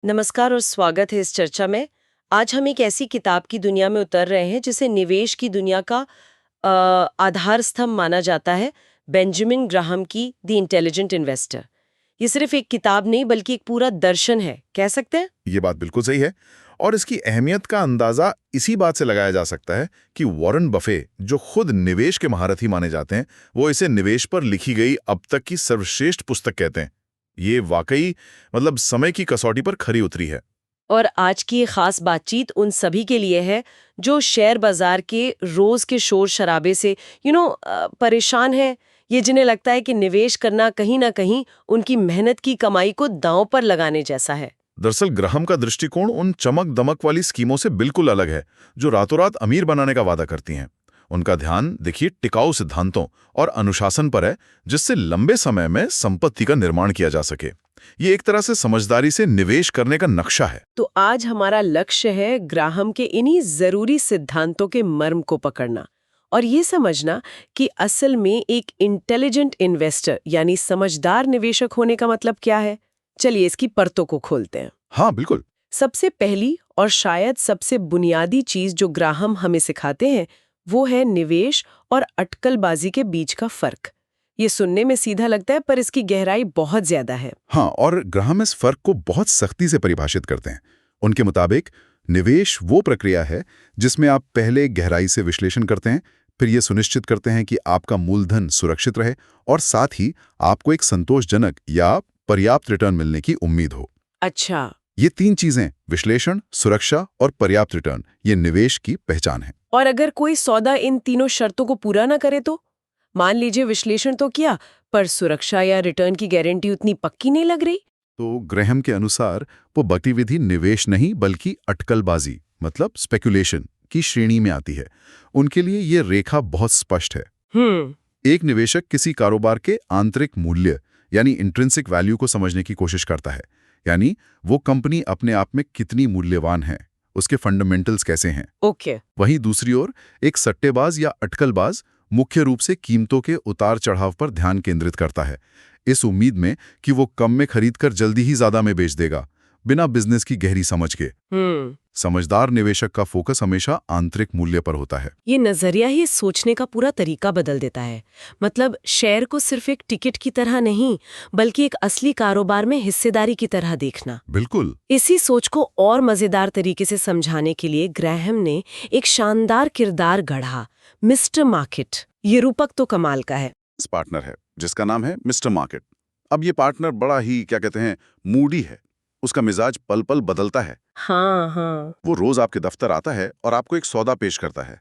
नमस्कार और स्वागत है इस चर्चा में। आज हम एक ऐसी किताब की दुनिया में उतर रहे हैं जिसे निवेश की दुनिया का आधार स्तंभ माना जाता है, बेंजामिन ग्राहम की द इंटेलिजेंट इन्वेस्टर। ये सिर्फ एक किताब नहीं बल्कि एक पूरा दर्शन है, कह सकते हैं। ये बात बिल्कुल सही है। और इसकी अहमियत का अंदाजा इसी बात से लगाया जा सकता है कि वॉरेन बफे, जो खुद निवेश के महारथी माने जाते हैं, वो इसे निवेश पर लिखी गई अब तक की सर्वश्रेष्ठ पुस्तक कहते हैं। ये वाकई समय की कसौटी पर खरी उतरी है। और आज की ये खास बातचीत उन सभी के लिए है जो शेयर बाजार के रोज के शोर शराबे से परेशान है। ये जिन्हें लगता है कि निवेश करना कहीं ना कहीं उनकी मेहनत की कमाई को दांव पर लगाने जैसा है। दरअसल ग्राहम का दृष्टिकोण उन चमक दमक वाली स्कीमों से बिल्कुल अलग है जो रातों रात अमीर बनाने का वादा करती हैं। उनका ध्यान देखिए टिकाऊ सिद्धांतों और अनुशासन पर है, जिससे लंबे समय में संपत्ति का निर्माण किया जा सके। ये एक तरह से समझदारी से निवेश करने का नक्शा है। तो आज हमारा लक्ष्य है ग्राहम के इन्हीं जरूरी सिद्धांतों के मर्म को पकड़ना और ये समझना कि असल में एक इंटेलिजेंट इन्वेस्टर यानी समझदार निवेशक होने का मतलब क्या है। चलिए इसकी परतों को खोलते हैं। हाँ बिल्कुल। सबसे पहली और शायद सबसे बुनियादी चीज जो ग्राहम हमें सिखाते हैं वो है निवेश और अटकलबाजी के बीच का फर्क। ये सुनने में सीधा लगता है पर इसकी गहराई बहुत ज्यादा है। हाँ, और ग्राहम इस फर्क को बहुत सख्ती से परिभाषित करते हैं। उनके मुताबिक निवेश वो प्रक्रिया है जिसमें आप पहले गहराई से विश्लेषण करते हैं, फिर ये सुनिश्चित करते हैं कि आपका मूलधन सुरक्षित रहे और साथ ही आपको एक संतोषजनक या पर्याप्त रिटर्न मिलने की उम्मीद हो। अच्छा। ये तीन चीजें, विश्लेषण, सुरक्षा और पर्याप्त रिटर्न, ये निवेश की पहचान है। और अगर कोई सौदा इन तीनों शर्तों को पूरा ना करे तो मान लीजिए विश्लेषण तो किया पर सुरक्षा या रिटर्न की गारंटी उतनी पक्की नहीं लग रही। तो ग्राहम के अनुसार वो गतिविधि निवेश नहीं बल्कि अटकलबाजी स्पेकुलेशन की श्रेणी में आती है। उनके लिए ये रेखा बहुत स्पष्ट है। एक निवेशक किसी कारोबार के आंतरिक मूल्य यानी इंट्रिंसिक वैल्यू को समझने की कोशिश करता है, यानी वो कंपनी अपने आप में कितनी मूल्यवान है, उसके फंडामेंटल्स कैसे हैं। ओके। वहीं दूसरी ओर एक सट्टेबाज या अटकलबाज मुख्य रूप से कीमतों के उतार चढ़ाव पर ध्यान केंद्रित करता है, इस उम्मीद में कि वो कम में खरीदकर जल्दी ही ज्यादा में बेच देगा, बिना बिजनेस की गहरी समझ के। समझदार निवेशक का फोकस हमेशा आंतरिक मूल्य पर होता है। ये नजरिया ही सोचने का पूरा तरीका बदल देता है। मतलब शेयर को सिर्फ एक टिकट की तरह नहीं बल्कि एक असली कारोबार में हिस्सेदारी की तरह देखना। बिल्कुल। इसी सोच को और मजेदार तरीके से समझाने के लिए ग्राहम ने एक शानदार किरदार गढ़ा, मिस्टर मार्केट। ये रूपक तो कमाल का है। इस पार्टनर है जिसका नाम है मिस्टर मार्केट। अब ये पार्टनर बड़ा ही मूडी है। उसका मिजाज पल पल बदलता है। हाँ। वो रोज आपके दफ्तर आता है और आपको एक सौदा पेश करता है।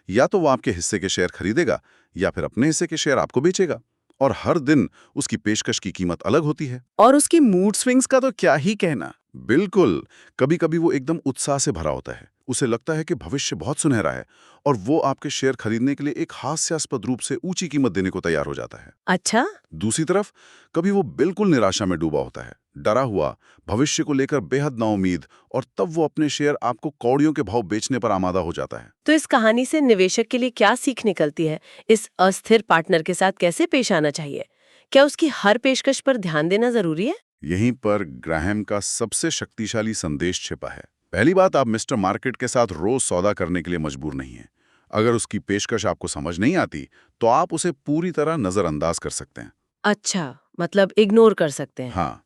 या तो वो आपके हिस्से के शेयर खरीदेगा या फिर अपने हिस्से के शेयर आपको बेचेगा। और हर दिन उसकी पेशकश की कीमत अलग होती है। और उसकी मूड स्विंग्स का तो क्या ही कहना। बिल्कुल। कभी कभी वो एकदम उत्साह से भरा होता है, उसे लगता है कि भविष्य बहुत सुनहरा है और वो आपके शेयर खरीदने के लिए एक हास्यास्पद रूप से ऊंची कीमत देने को तैयार हो जाता है। अच्छा। दूसरी तरफ कभी वो बिल्कुल निराशा में डूबा होता है, डरा हुआ, भविष्य को लेकर बेहद नाउम्मीद, और तब वो अपने शेयर आपको कौड़ियों के भाव बेचने पर आमादा हो जाता है। तो इस कहानी से निवेशक के लिए क्या सीख निकलती है? इस अस्थिर पार्टनर के साथ कैसे पेश आना चाहिए? क्या उसकी हर पेशकश पर ध्यान देना जरूरी है? यहीं पर ग्राहम का सबसे शक्तिशाली संदेश छिपा है। पहली बात, आप मिस्टर मार्केट के साथ रोज सौदा करने के लिए मजबूर नहीं हैं। अगर उसकी पेशकश आपको समझ नहीं आती तो आप उसे पूरी तरह नजरअंदाज कर सकते हैं। अच्छा, मतलब इग्नोर कर सकते हैं। हाँ।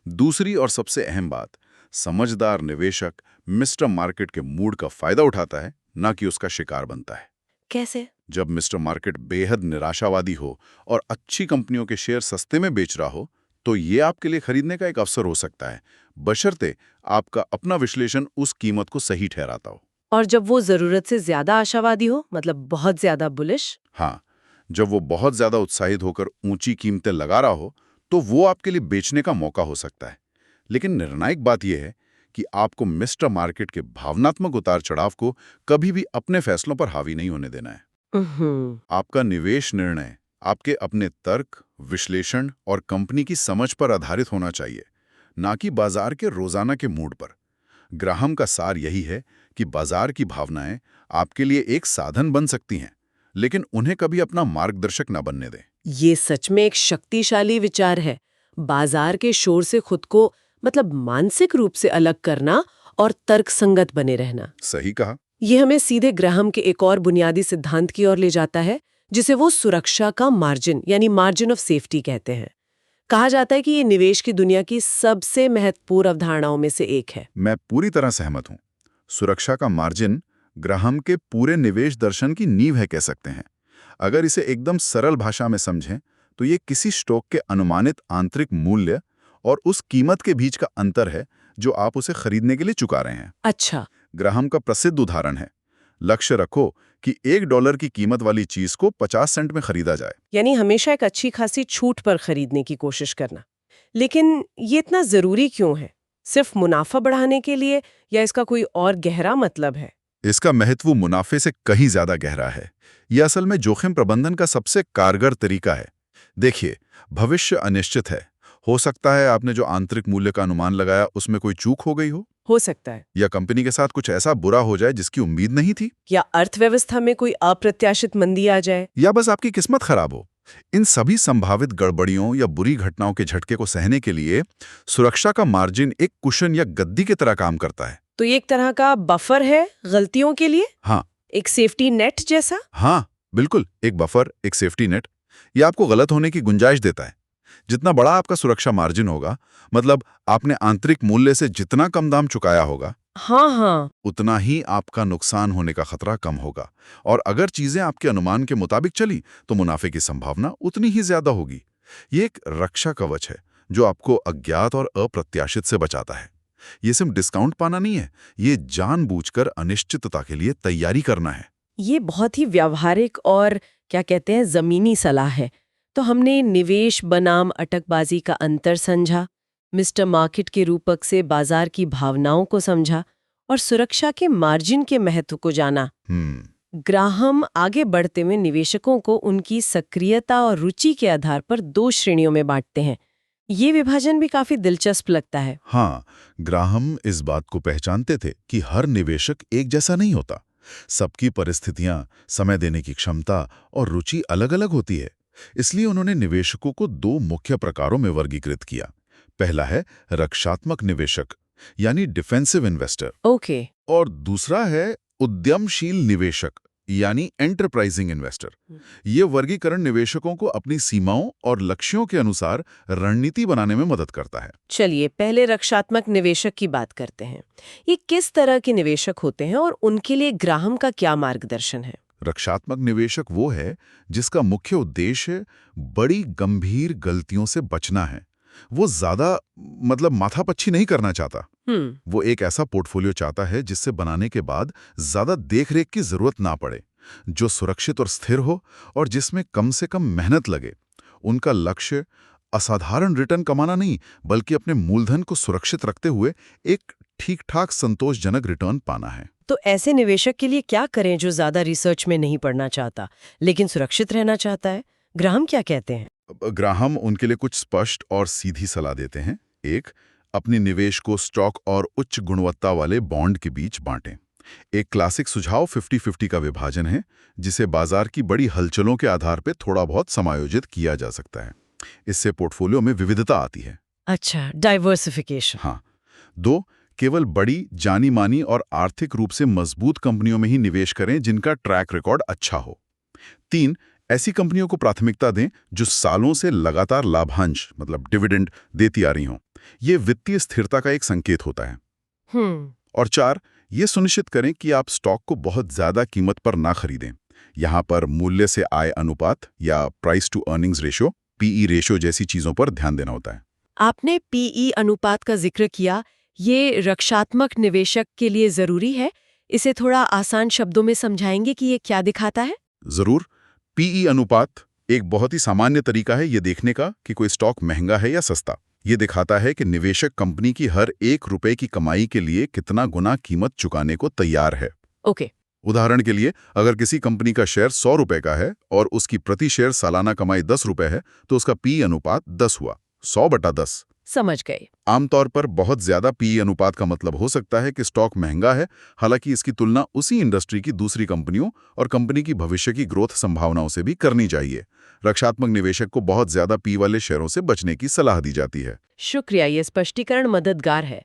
दूसरी और सबसे अहम बात, समझदार निवेशक मिस्टर मार्केट के मूड का फायदा उठाता है, ना कि उसका शिकार बनता है। कैसे? जब मिस्टर मार्केट बेहद निराशावादी हो और अच्छी कंपनियों के शेयर सस्ते में बेच रहा हो, तो ये आपके लिए खरीदने का एक अवसर हो सकता है, बशर्ते आपका अपना विश्लेषण उस कीमत को सही ठहराता हो। और जब वो जरूरत से ज्यादा आशावादी हो, मतलब बहुत ज्यादा बुलिश? हाँ, जब वो बहुत ज्यादा उत्साहित होकर ऊंची कीमतें लगा रहा हो, तो वो आपके लिए बेचने का मौका हो सकता है। लेकिन निर्णायक बात यह है कि आपको मिस्टर मार्केट के भावनात्मक उतार चढ़ाव को कभी भी अपने फैसलों पर हावी नहीं होने देना है। आपका निवेश निर्णय आपके अपने तर्क, विश्लेषण और कंपनी की समझ पर आधारित होना चाहिए, ना कि बाजार के रोजाना के मूड पर। ग्राहम का सार यही है कि बाजार की भावनाएं आपके लिए एक साधन बन सकती हैं, लेकिन उन्हें कभी अपना मार्गदर्शक न बनने दें। ये सच में एक शक्तिशाली विचार है। बाजार के शोर से खुद को मतलब मानसिक रूप से अलग करना और तर्कसंगत बने रहना। सही कहा। ये हमें सीधे ग्राहम के एक और बुनियादी सिद्धांत की ओर ले जाता है, जिसे वो सुरक्षा का मार्जिन यानी मार्जिन ऑफ सेफ्टी कहते हैं। कहा जाता है कि ये निवेश की दुनिया की सबसे महत्वपूर्ण अवधारणाओं में से एक है। मैं पूरी तरह सहमत हूं। सुरक्षा का मार्जिन ग्राहम के पूरे निवेश दर्शन की नींव है, कह सकते हैं। अगर इसे एकदम सरल भाषा में समझें तो ये किसी स्टॉक के अनुमानित आंतरिक मूल्य और उस कीमत के बीच का अंतर है जो आप उसे खरीदने के लिए चुका रहे हैं। अच्छा। ग्राहम का प्रसिद्ध उदाहरण है, लक्ष्य रखो कि $1 की कीमत वाली चीज को 50 सेंट में खरीदा जाए। यानी हमेशा एक अच्छी खासी छूट पर खरीदने की कोशिश करना। लेकिन ये इतना जरूरी क्यों है? सिर्फ मुनाफा बढ़ाने के लिए या इसका कोई और गहरा मतलब है? इसका महत्व मुनाफे से कहीं ज्यादा गहरा है। यह असल में जोखिम प्रबंधन का सबसे कारगर तरीका है। देखिए, भविष्य अनिश्चित है। हो सकता है आपने जो आंतरिक मूल्य का अनुमान लगाया उसमें कोई चूक हो गई हो सकता है। या कंपनी के साथ कुछ ऐसा बुरा हो जाए जिसकी उम्मीद नहीं थी, या अर्थव्यवस्था में कोई अप्रत्याशित मंदी आ जाए, या बस आपकी किस्मत खराब हो। इन सभी संभावित गड़बड़ियों या बुरी घटनाओं के झटके को सहने के लिए सुरक्षा का मार्जिन एक कुशन या गद्दी की तरह काम करता है। तो ये एक तरह का बफर है गलतियों के लिए? हाँ, एक सेफ्टी नेट जैसा? हाँ बिल्कुल, एक बफर, एक सेफ्टी नेट। यह आपको गलत होने की गुंजाइश देता है। जितना बड़ा आपका सुरक्षा मार्जिन होगा, मतलब आपने आंतरिक मूल्य से जितना कम दाम चुकाया होगा, हाँ, उतना ही आपका नुकसान होने का खतरा कम होगा। और अगर चीजें आपके अनुमान के मुताबिक चली तो मुनाफे की संभावना उतनी ही ज्यादा होगी। ये एक रक्षा कवच है जो आपको अज्ञात और अप्रत्याशित से बचाता है। ये सिर्फ डिस्काउंट पाना नहीं है, ये जानबूझकर अनिश्चितता के लिए तैयारी करना है। ये बहुत ही व्यावहारिक और क्या कहते हैं जमीनी सलाह है। तो हमने निवेश बनाम अटकबाजी का अंतर समझा, मिस्टर मार्केट के रूपक से बाजार की भावनाओं को समझा और सुरक्षा के मार्जिन के महत्व को जाना। ग्राहम आगे बढ़ते हुए निवेशकों को उनकी सक्रियता और रुचि के आधार पर 2 श्रेणियों में बांटते हैं। ये विभाजन भी काफी दिलचस्प लगता है। हाँ, ग्राहम इस बात को पहचानते थे कि हर निवेशक एक जैसा नहीं होता। सबकी परिस्थितियां, समय देने की क्षमता और रुचि अलग-अलग होती है। इसलिए उन्होंने निवेशकों को 2 मुख्य प्रकारों में वर्गीकृत किया। पहला है रक्षात्मक निवेशक, यानी डिफेंसिव इन्वेस्टर। ओके। और दूसरा है उद्यमशील निवेशक, यानी एंटरप्राइजिंग इन्वेस्टर। ये वर्गीकरण निवेशकों को अपनी सीमाओं और लक्ष्यों के अनुसार रणनीति बनाने में मदद करता है। चलिए पहले रक्षात्मक निवेशक की बात करते हैं। ये किस तरह के निवेशक होते हैं और उनके लिए ग्राहम का क्या मार्गदर्शन है? रक्षात्मक निवेशक वो है जिसका मुख्य उद्देश्य बड़ी गंभीर गलतियों से बचना है। वो ज्यादा माथापच्ची नहीं करना चाहता। वो एक ऐसा पोर्टफोलियो चाहता है जिससे बनाने के बाद ज्यादा देखरेख की जरूरत ना पड़े, जो सुरक्षित और स्थिर हो और जिसमें कम से कम मेहनत लगे। उनका लक्ष्य असाधारण रिटर्न कमाना नहीं, बल्कि अपने मूलधन को सुरक्षित रखते हुए एक ठीक-ठाक संतोषजनक रिटर्न पाना है। तो ऐसे निवेशक के लिए क्या करें जो ज्यादा रिसर्च में नहीं पड़ना चाहता लेकिन सुरक्षित रहना चाहता है? ग्राहम क्या कहते हैं? ग्राहम उनके लिए कुछ स्पष्ट और सीधी सलाह देते हैं। एक, अपने निवेश को स्टॉक और उच्च गुणवत्ता वाले बॉन्ड के बीच बांटें। एक क्लासिक सुझाव 50-50 का विभाजन है, जिसे बाजार की बड़ी हलचलों के आधार पर थोड़ा बहुत समायोजित किया जा सकता है। इससे पोर्टफोलियो में विविधता आती है। अच्छा, डाइवर्सिफिकेशन। हाँ। 2, केवल बड़ी, जानी मानी और आर्थिक रूप से मजबूत कंपनियों में ही निवेश करें जिनका ट्रैक रिकॉर्ड अच्छा हो। 3, ऐसी कंपनियों को प्राथमिकता दें जो सालों से लगातार लाभांश डिविडेंड देती आ रही हों। ये वित्तीय स्थिरता का एक संकेत होता है। और 4, ये सुनिश्चित करें कि आप स्टॉक को बहुत ज्यादा कीमत पर ना खरीदें। यहाँ पर मूल्य से आय अनुपात या price to earnings ratio, PE ratio जैसी चीजों पर ध्यान देना होता है। आपने पीई अनुपात का जिक्र किया, ये रक्षात्मक निवेशक के लिए जरूरी है। इसे थोड़ा आसान शब्दों में समझाएंगे कि ये क्या दिखाता है? जरूर। पीई अनुपात एक बहुत ही सामान्य तरीका है ये देखने का कि कोई स्टॉक महंगा है या सस्ता। ये दिखाता है कि निवेशक कंपनी की हर ₹1 की कमाई के लिए कितना गुना कीमत चुकाने को तैयार है। ओके। उदाहरण के लिए, अगर किसी कंपनी का शेयर ₹100 का है और उसकी प्रति शेयर सालाना कमाई ₹10 है, तो उसका पीई अनुपात 10 हुआ। 100/10 समझ गए। आमतौर पर बहुत ज्यादा पीई अनुपात का मतलब हो सकता है कि स्टॉक महंगा है, हालांकि इसकी तुलना उसी इंडस्ट्री की दूसरी कंपनियों और कंपनी की भविष्य की ग्रोथ संभावनाओं से भी करनी चाहिए। रक्षात्मक निवेशक को बहुत ज्यादा पी वाले शेयरों से बचने की सलाह दी जाती है। शुक्रिया, ये स्पष्टीकरण मददगार है।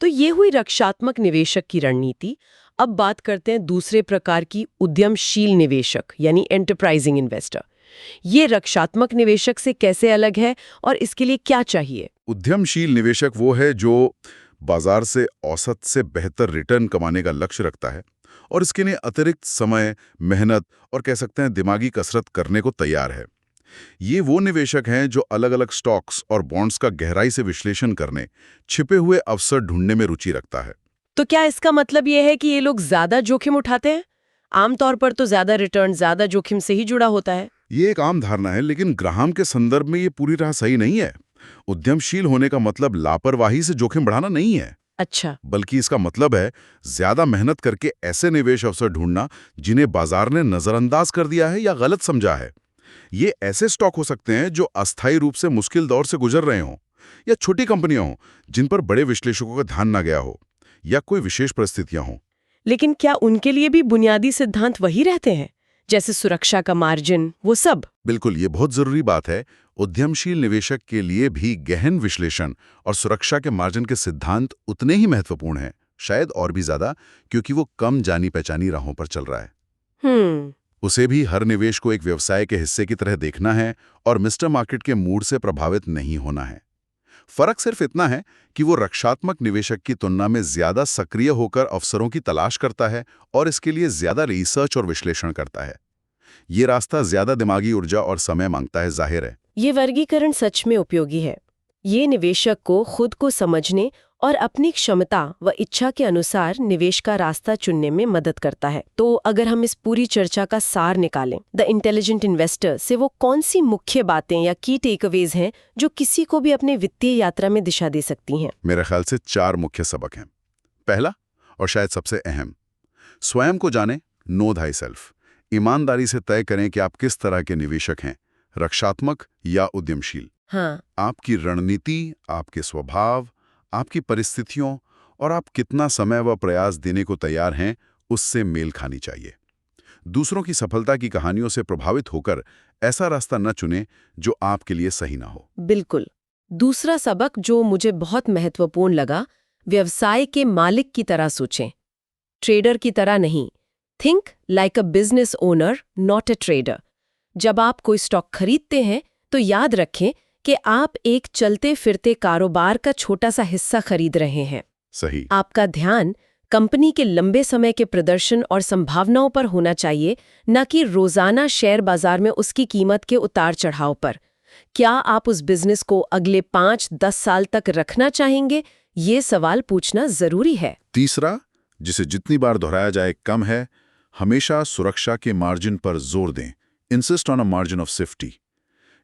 तो ये हुई रक्षात्मक निवेशक की रणनीति। अब बात करते हैं दूसरे प्रकार की उद्यमशील निवेशक यानी एंटरप्राइजिंग इन्वेस्टर। ये रक्षात्मक निवेशक से कैसे अलग है और इसके लिए क्या चाहिए? उद्यमशील निवेशक वो है जो बाजार से औसत से बेहतर रिटर्न कमाने का लक्ष्य रखता है और इसके लिए अतिरिक्त समय, मेहनत और कह सकते हैं दिमागी कसरत करने को तैयार है। ये वो निवेशक हैं जो अलग-अलग स्टॉक्स और बॉन्ड्स का गहराई से विश्लेषण करने, छिपे हुए अवसर ढूंढने में रुचि रखता है। तो क्या इसका मतलब ये है कि ये लोग ज्यादा जोखिम उठाते हैं? आमतौर पर तो ज्यादा रिटर्न ज्यादा जोखिम से ही जुड़ा होता है। ये एक आम धारणा है, लेकिन ग्राहम के संदर्भ में ये पूरी तरह सही नहीं है। उद्यमशील होने का मतलब लापरवाही से जोखिम बढ़ाना नहीं है, अच्छा। बल्कि इसका मतलब है ज्यादा मेहनत करके ऐसे निवेश अवसर ढूंढना जिन्हें बाजार ने नजरअंदाज कर दिया है या गलत समझा है। ये ऐसे स्टॉक हो सकते हैं जो अस्थायी रूप से मुश्किल दौर से गुजर रहे हों, या छोटी कंपनियां हों जिन पर बड़े विश्लेषकों का ध्यान न गया हो, या कोई विशेष परिस्थितियां हों। लेकिन क्या उनके लिए भी बुनियादी सिद्धांत वही रहते हैं, जैसे सुरक्षा का मार्जिन, वो सब? बिल्कुल, ये बहुत जरूरी बात है। उद्यमशील निवेशक के लिए भी गहन विश्लेषण और सुरक्षा के मार्जिन के सिद्धांत उतने ही महत्वपूर्ण हैं, शायद और भी ज्यादा, क्योंकि वो कम जानी पहचानी राहों पर चल रहा है। उसे भी हर निवेश को एक व्यवसाय के हिस्से की तरह देखना है और मिस्टर मार्केट के मूड से प्रभावित नहीं होना है। फर्क सिर्फ इतना है कि वो रक्षात्मक निवेशक की तुलना में ज्यादा सक्रिय होकर अवसरों की तलाश करता है और इसके लिए ज्यादा रिसर्च और विश्लेषण करता है। ये रास्ता ज्यादा दिमागी ऊर्जा और समय मांगता है, जाहिर है। ये वर्गीकरण सच में उपयोगी है। ये निवेशक को खुद को समझने और अपनी क्षमता व इच्छा के अनुसार निवेश का रास्ता चुनने में मदद करता है। तो अगर हम इस पूरी चर्चा का सार निकालें, द इंटेलिजेंट इन्वेस्टर से वो कौन सी मुख्य बातें या की टेकअवेज हैं जो किसी को भी अपने वित्तीय यात्रा में दिशा दे सकती हैं? मेरे ख्याल से 4 मुख्य सबक हैं। पहला, और शायद सबसे अहम, स्वयं को जाने, नो थाई सेल्फ। ईमानदारी से तय करें कि आप किस तरह के निवेशक हैं, रक्षात्मक या उद्यमशील। हाँ। आपकी रणनीति, आपके स्वभाव, आपकी परिस्थितियों और आप कितना समय व प्रयास देने को तैयार हैं, उससे मेल खानी चाहिए। दूसरों की सफलता की कहानियों से प्रभावित होकर ऐसा रास्ता न चुनें जो आपके लिए सही ना हो। बिल्कुल। दूसरा सबक जो मुझे बहुत महत्वपूर्ण लगा, व्यवसाय के मालिक की तरह सोचें, ट्रेडर की तरह नहीं। Think like a business owner, not a trader. जब आप कोई स्टॉक खरीदते हैं तो याद रखें कि आप एक चलते फिरते कारोबार का छोटा सा हिस्सा खरीद रहे हैं। सही। आपका ध्यान कंपनी के लंबे समय के प्रदर्शन और संभावनाओं पर होना चाहिए, न कि रोजाना शेयर बाजार में उसकी कीमत के उतार चढ़ाव पर। क्या आप उस बिजनेस को अगले 5-10 साल तक रखना चाहेंगे? ये सवाल पूछना जरूरी है। तीसरा, जिसे जितनी बार दोहराया जाए कम है, हमेशा सुरक्षा के मार्जिन पर जोर दें। Insist on a margin of safety.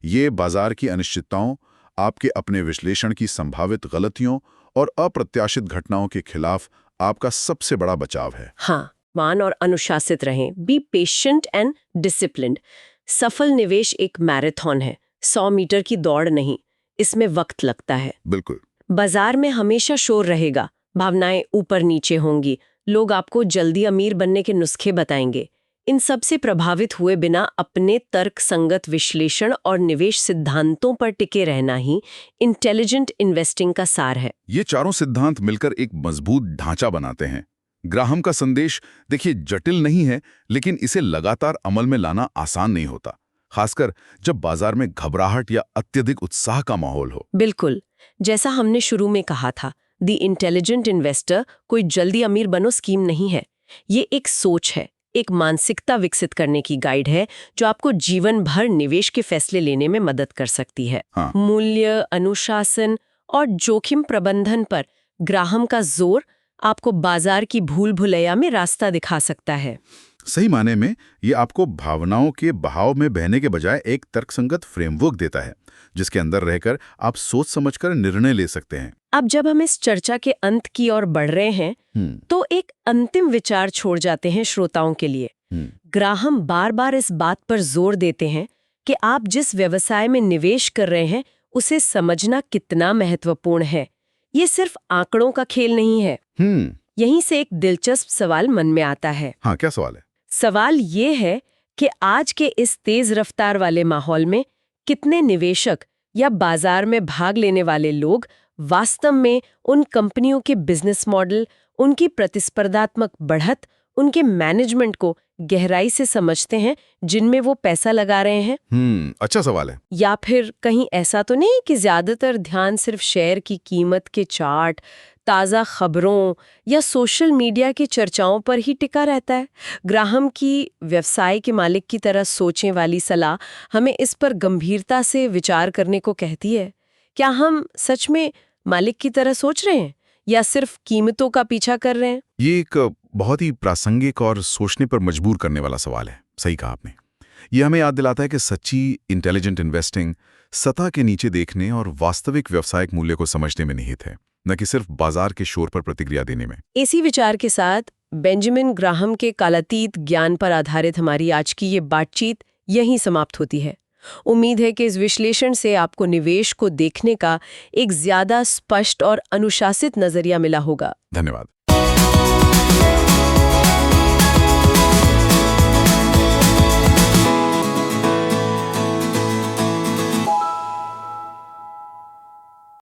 ये बाजार की अनिश्चितताओं, आपके अपने विश्लेषण की संभावित गलतियों और अप्रत्याशित घटनाओं के खिलाफ आपका सबसे बड़ा बचाव है। हाँ, मान और अनुशासित रहें। Be patient and disciplined. सफल निवेश एक मैराथन है, 100 मीटर की दौड़ नहीं। इसमें वक्त लगता है। बिल्कुल। बाजार में हमेशा शोर रहेगा, भावनाएं ऊपर नीचे होंगी, लोग आपको जल्दी अमीर बनने के नुस्खे बताएंगे। इन सब से प्रभावित हुए बिना अपने तर्क संगत विश्लेषण और निवेश सिद्धांतों पर टिके रहना ही इंटेलिजेंट इन्वेस्टिंग का सार है। ये चारों सिद्धांत मिलकर एक मजबूत ढांचा बनाते हैं। ग्राहम का संदेश देखिए जटिल नहीं है, लेकिन इसे लगातार अमल में लाना आसान नहीं होता, खासकर जब बाजार में घबराहट या अत्यधिक उत्साह का माहौल हो। बिल्कुल, जैसा हमने शुरू में कहा था, द इंटेलिजेंट इन्वेस्टर कोई जल्दी अमीर बनो स्कीम नहीं है। ये एक सोच है, एक मानसिकता विकसित करने की गाइड है जो आपको जीवन भर निवेश के फैसले लेने में मदद कर सकती है। हाँ। मूल्य, अनुशासन और जोखिम प्रबंधन पर ग्राहम का जोर आपको बाजार की भूल भुलैया में रास्ता दिखा सकता है। सही माने में ये आपको भावनाओं के बहाव में बहने के बजाय एक तर्कसंगत फ्रेमवर्क देता है, जिसके अंदर रहकर आप सोच समझकर निर्णय ले सकते हैं। अब जब हम इस चर्चा के अंत की ओर बढ़ रहे हैं, तो एक अंतिम विचार छोड़ जाते हैं श्रोताओं के लिए। ग्राहम बार बार इस बात पर जोर देते हैं कि आप जिस व्यवसाय में निवेश कर रहे हैं उसे समझना कितना महत्वपूर्ण है। ये सिर्फ आंकड़ों का खेल नहीं है। यहीं से एक दिलचस्प सवाल मन में आता है। हाँ, क्या सवाल है? सवाल ये है कि आज के इस तेज रफ्तार वाले माहौल में कितने निवेशक या बाजार में भाग लेने वाले लोग वास्तव में उन कंपनियों के बिजनेस मॉडल, उनकी प्रतिस्पर्धात्मक बढ़त, उनके मैनेजमेंट को गहराई से समझते हैं जिनमें वो पैसा लगा रहे हैं। अच्छा सवाल है। या फिर कहीं ऐसा तो नहीं कि ज्यादातर ध्यान सिर्फ शेयर की कीमत के चार्ट, ताज़ा खबरों या सोशल मीडिया की चर्चाओं पर ही टिका रहता है। ग्राहम की व्यवसाय के मालिक की तरह सोचने वाली सलाह हमें इस पर गंभीरता से विचार करने को कहती है। क्या हम सच में मालिक की तरह सोच रहे हैं या सिर्फ कीमतों का पीछा कर रहे हैं? ये एक बहुत ही प्रासंगिक और सोचने पर मजबूर करने वाला सवाल है। सही कहा आपने। ये हमें याद दिलाता है कि सच्ची इंटेलिजेंट इन्वेस्टिंग सतह के नीचे देखने और वास्तविक व्यावसायिक मूल्य को समझने में निहित है, न कि सिर्फ बाजार के शोर पर प्रतिक्रिया देने में। इसी विचार के साथ बेंजामिन ग्राहम के कालातीत ज्ञान पर आधारित हमारी आज की ये बातचीत यहीं समाप्त होती है। उम्मीद है कि इस विश्लेषण से आपको निवेश को देखने का एक ज्यादा स्पष्ट और अनुशासित नजरिया मिला होगा। धन्यवाद।